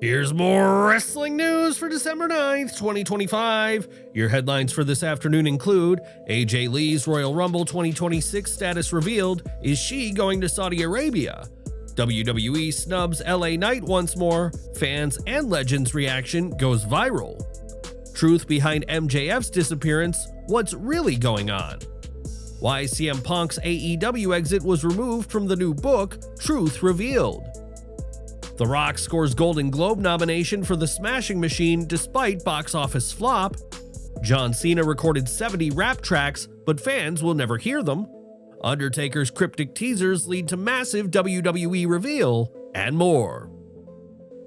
Here's more wrestling news for December 9th, 2025. Your headlines for this afternoon include AJ Lee's Royal Rumble 2026 status revealed. Is she going to Saudi Arabia? WWE Snubs LA Knight once more. Fans and Legends reaction goes viral. Truth behind MJF's disappearance. What's really going on? Why CM Punk's AEW exit was removed from the new book, Truth Revealed. The Rock scores Golden Globe nomination for The Smashing Machine despite box office flop. John Cena recorded 70 rap tracks, but fans will never hear them. Undertaker's cryptic teasers lead to massive WWE reveal, and more.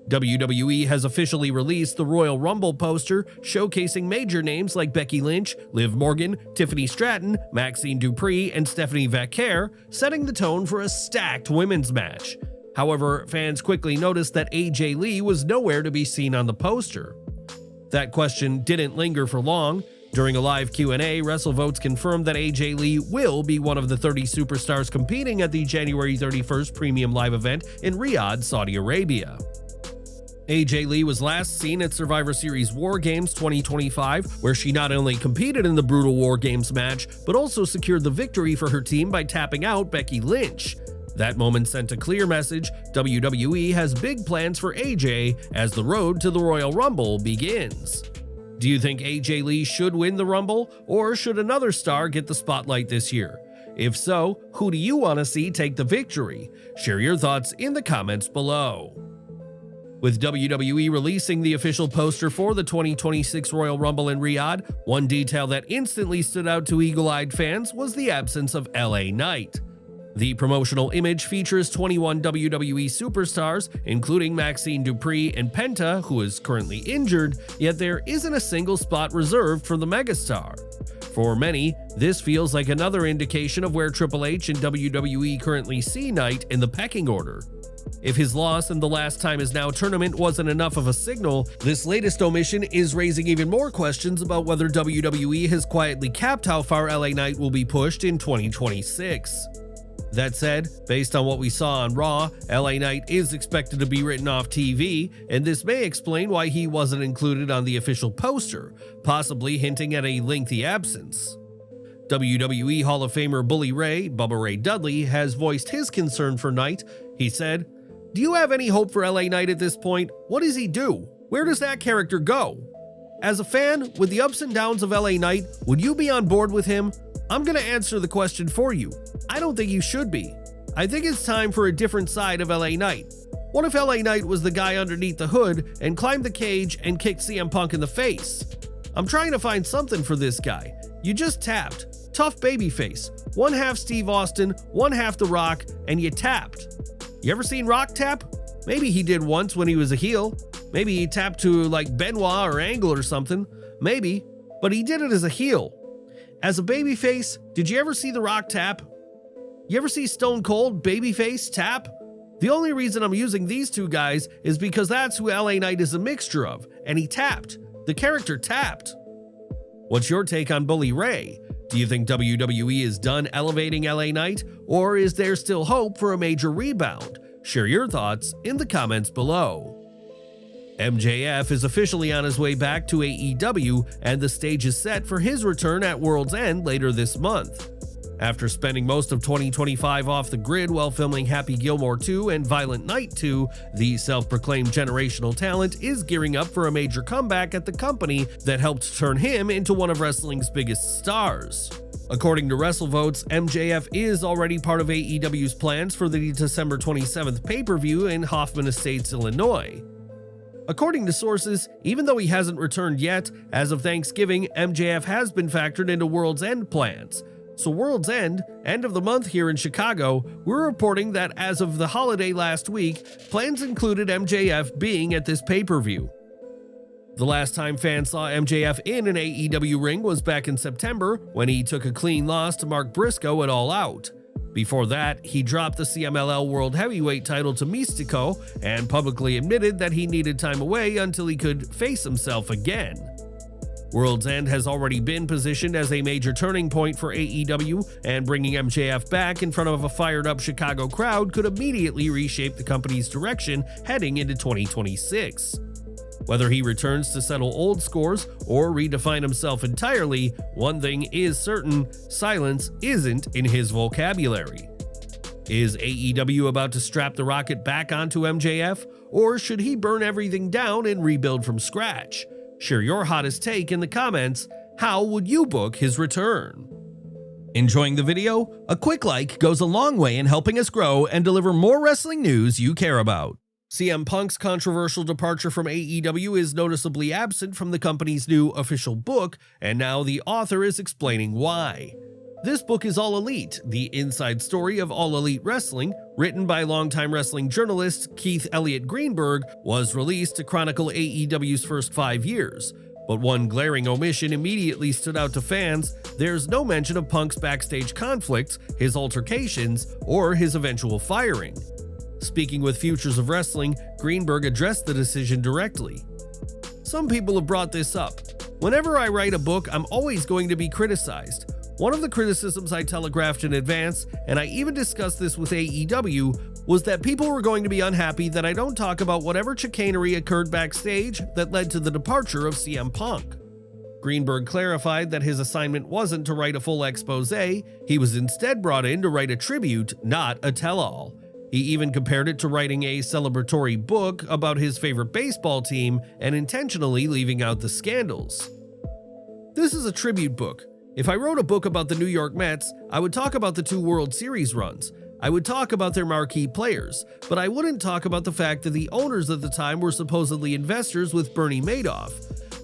WWE has officially released the Royal Rumble poster showcasing major names like Becky Lynch, Liv Morgan, Tiffany Stratton, Maxine Dupree, and Stephanie Vaquer, setting the tone for a stacked women's match. However, fans quickly noticed that AJ Lee was nowhere to be seen on the poster. That question didn't linger for long. During a live Q&A, WrestleVotes confirmed that AJ Lee will be one of the 30 superstars competing at the January 31st premium live event in Riyadh, Saudi Arabia. AJ Lee was last seen at Survivor Series War Games 2025, where she not only competed in the brutal War Games match, but also secured the victory for her team by tapping out Becky Lynch. That moment sent a clear message: WWE has big plans for AJ as the road to the Royal Rumble begins. Do you think AJ Lee should win the Rumble, or should another star get the spotlight this year? If so, who do you want to see take the victory? Share your thoughts in the comments below. With WWE releasing the official poster for the 2026 Royal Rumble in Riyadh, one detail that instantly stood out to eagle-eyed fans was the absence of LA Knight. The promotional image features 21 WWE superstars, including Maxine Dupree and Penta, who is currently injured, yet there isn't a single spot reserved for the megastar. For many, this feels like another indication of where Triple H and WWE currently see Knight in the pecking order. If his loss in the Last Time Is Now tournament wasn't enough of a signal, this latest omission is raising even more questions about whether WWE has quietly capped how far LA Knight will be pushed in 2026. That said, based on what we saw on Raw, LA Knight is expected to be written off TV, and this may explain why he wasn't included on the official poster, possibly hinting at a lengthy absence. WWE Hall of Famer Bully Ray, Bubba Ray Dudley, has voiced his concern for Knight. He said, "Do you have any hope for LA Knight at this point? What does he do? Where does that character go? As a fan, with the ups and downs of LA Knight, would you be on board with him? I'm gonna answer the question for you. I don't think you should be. I think it's time for a different side of LA Knight. What if LA Knight was the guy underneath the hood and climbed the cage and kicked CM Punk in the face? I'm trying to find something for this guy. You just tapped. Tough babyface. One half Steve Austin, one half The Rock, and you tapped. You ever seen Rock tap? Maybe he did once when he was a heel. Maybe he tapped to like Benoit or Angle or something. Maybe. But he did it as a heel. As a babyface, did you ever see The Rock tap? You ever see Stone Cold babyface tap? The only reason I'm using these two guys is because that's who LA Knight is a mixture of, and he tapped. The character tapped. What's your take on Bully Ray? Do you think WWE is done elevating LA Knight, or is there still hope for a major rebound? Share your thoughts in the comments below. MJF is officially on his way back to AEW, and the stage is set for his return at World's End later this month. After spending most of 2025 off the grid while filming Happy Gilmore 2 and Violent Night 2, the self-proclaimed generational talent is gearing up for a major comeback at the company that helped turn him into one of wrestling's biggest stars. According to WrestleVotes, MJF is already part of AEW's plans for the December 27th pay-per-view in Hoffman Estates, Illinois. According to sources, even though he hasn't returned yet, as of Thanksgiving, MJF has been factored into World's End plans. So World's End, end of the month here in Chicago, we're reporting that as of the holiday last week, plans included MJF being at this pay-per-view. The last time fans saw MJF in an AEW ring was back in September, when he took a clean loss to Mark Briscoe at All Out. Before that, he dropped the CMLL World Heavyweight title to Mystico and publicly admitted that he needed time away until he could face himself again. World's End has already been positioned as a major turning point for AEW, and bringing MJF back in front of a fired-up Chicago crowd could immediately reshape the company's direction heading into 2026. Whether he returns to settle old scores or redefine himself entirely, one thing is certain: silence isn't in his vocabulary. Is AEW about to strap the rocket back onto MJF, or should he burn everything down and rebuild from scratch? Share your hottest take in the comments. How would you book his return? Enjoying the video? A quick like goes a long way in helping us grow and deliver more wrestling news you care about. CM Punk's controversial departure from AEW is noticeably absent from the company's new official book, and now the author is explaining why. This book is All Elite, the inside story of All Elite Wrestling, written by longtime wrestling journalist Keith Elliott Greenberg, was released to chronicle AEW's first 5 years. But one glaring omission immediately stood out to fans: there's no mention of Punk's backstage conflicts, his altercations, or his eventual firing. Speaking with Futures of Wrestling, Greenberg addressed the decision directly. Some people have brought this up. Whenever I write a book, I'm always going to be criticized. One of the criticisms I telegraphed in advance, and I even discussed this with AEW, was that people were going to be unhappy that I don't talk about whatever chicanery occurred backstage that led to the departure of CM Punk. Greenberg clarified that his assignment wasn't to write a full expose, he was instead brought in to write a tribute, not a tell-all. He even compared it to writing a celebratory book about his favorite baseball team and intentionally leaving out the scandals. This is a tribute book. If I wrote a book about the New York Mets, I would talk about the 2 World Series runs. I would talk about their marquee players, but I wouldn't talk about the fact that the owners at the time were supposedly investors with Bernie Madoff.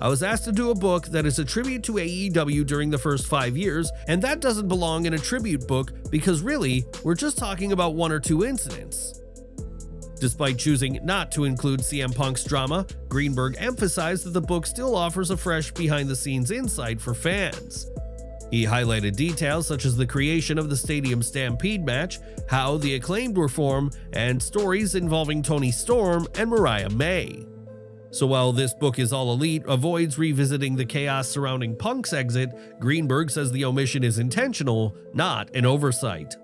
I was asked to do a book that is a tribute to AEW during the first 5 years, and that doesn't belong in a tribute book because really, we're just talking about 1 or 2 incidents. Despite choosing not to include CM Punk's drama, Greenberg emphasized that the book still offers a fresh behind-the-scenes insight for fans. He highlighted details such as the creation of the Stadium Stampede match, how the Acclaimed were formed, and stories involving Tony Storm and Mariah May. So while this book is All Elite avoids revisiting the chaos surrounding Punk's exit, Greenberg says the omission is intentional, not an oversight.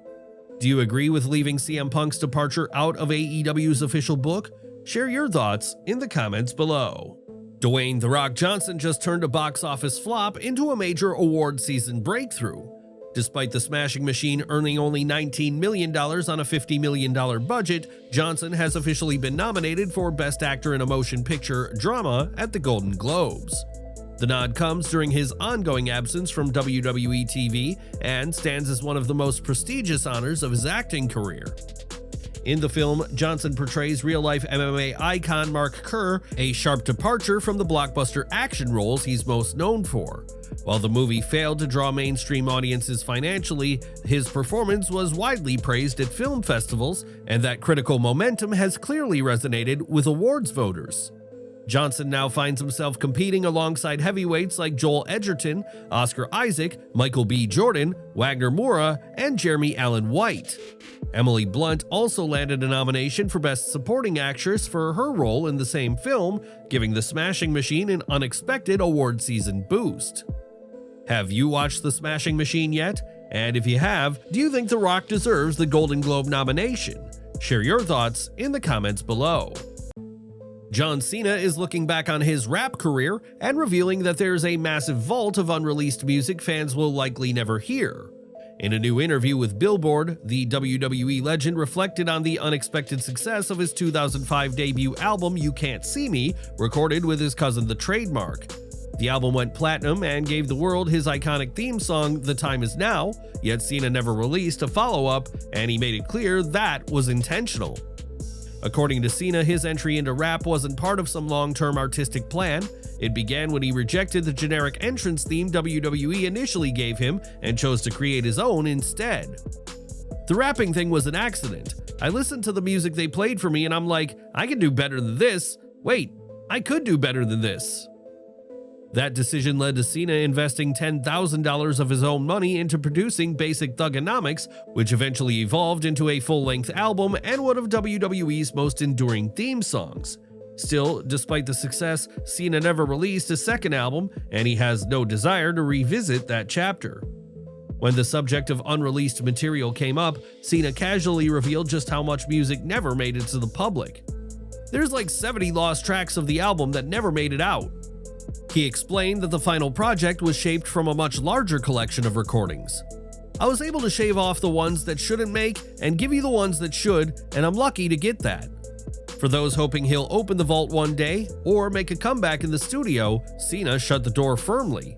Do you agree with leaving CM Punk's departure out of AEW's official book? Share your thoughts in the comments below. Dwayne "The Rock" Johnson just turned a box office flop into a major award season breakthrough. Despite the Smashing Machine earning only $19 million on a $50 million budget, Johnson has officially been nominated for Best Actor in a Motion Picture Drama at the Golden Globes. The nod comes during his ongoing absence from WWE TV and stands as one of the most prestigious honors of his acting career. In the film, Johnson portrays real-life MMA icon Mark Kerr, a sharp departure from the blockbuster action roles he's most known for. While the movie failed to draw mainstream audiences financially, his performance was widely praised at film festivals, and that critical momentum has clearly resonated with awards voters. Johnson now finds himself competing alongside heavyweights like Joel Edgerton, Oscar Isaac, Michael B. Jordan, Wagner Moura, and Jeremy Allen White. Emily Blunt also landed a nomination for Best Supporting Actress for her role in the same film, giving The Smashing Machine an unexpected award season boost. Have you watched The Smashing Machine yet? And if you have, do you think The Rock deserves the Golden Globe nomination? Share your thoughts in the comments below. John Cena is looking back on his rap career and revealing that there's a massive vault of unreleased music fans will likely never hear. In a new interview with Billboard, the WWE legend reflected on the unexpected success of his 2005 debut album You Can't See Me, recorded with his cousin The Trademark. The album went platinum and gave the world his iconic theme song The Time Is Now, yet Cena never released a follow-up, and he made it clear that was intentional. According to Cena, his entry into rap wasn't part of some long-term artistic plan. It began when he rejected the generic entrance theme WWE initially gave him and chose to create his own instead. The rapping thing was an accident. I listened to the music they played for me and I'm like, I can do better than this. Wait, I could do better than this. That decision led to Cena investing $10,000 of his own money into producing Basic Thugonomics, which eventually evolved into a full-length album and one of WWE's most enduring theme songs. Still, despite the success, Cena never released a second album, and he has no desire to revisit that chapter. When the subject of unreleased material came up, Cena casually revealed just how much music never made it to the public. There's like 70 lost tracks of the album that never made it out. He explained that the final project was shaped from a much larger collection of recordings. I was able to shave off the ones that shouldn't make and give you the ones that should, and I'm lucky to get that. For those hoping he'll open the vault one day or make a comeback in the studio, Cena shut the door firmly.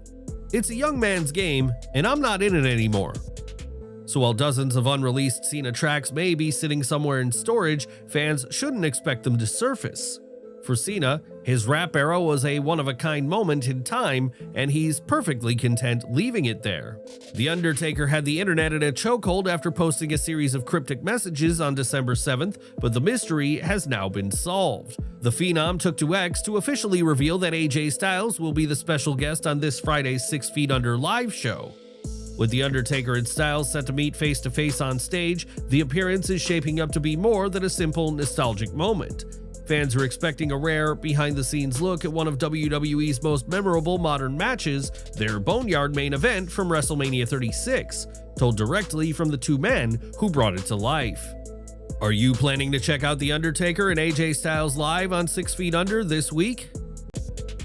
It's a young man's game, and I'm not in it anymore. So while dozens of unreleased Cena tracks may be sitting somewhere in storage, fans shouldn't expect them to surface. For Cena, his rap era was a one-of-a-kind moment in time, and he's perfectly content leaving it there. The Undertaker had the internet in a chokehold after posting a series of cryptic messages on December 7th, but the mystery has now been solved. The Phenom took to X to officially reveal that AJ Styles will be the special guest on this Friday's 6 Feet Under live show. With The Undertaker and Styles set to meet face-to-face on stage, the appearance is shaping up to be more than a simple nostalgic moment. Fans are expecting a rare, behind-the-scenes look at one of WWE's most memorable modern matches, their Boneyard main event from WrestleMania 36, told directly from the two men who brought it to life. Are you planning to check out The Undertaker and AJ Styles live on 6 Feet Under this week?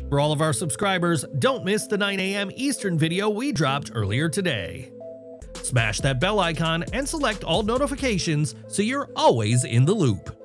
For all of our subscribers, don't miss the 9 a.m. Eastern video we dropped earlier today. Smash that bell icon and select all notifications so you're always in the loop.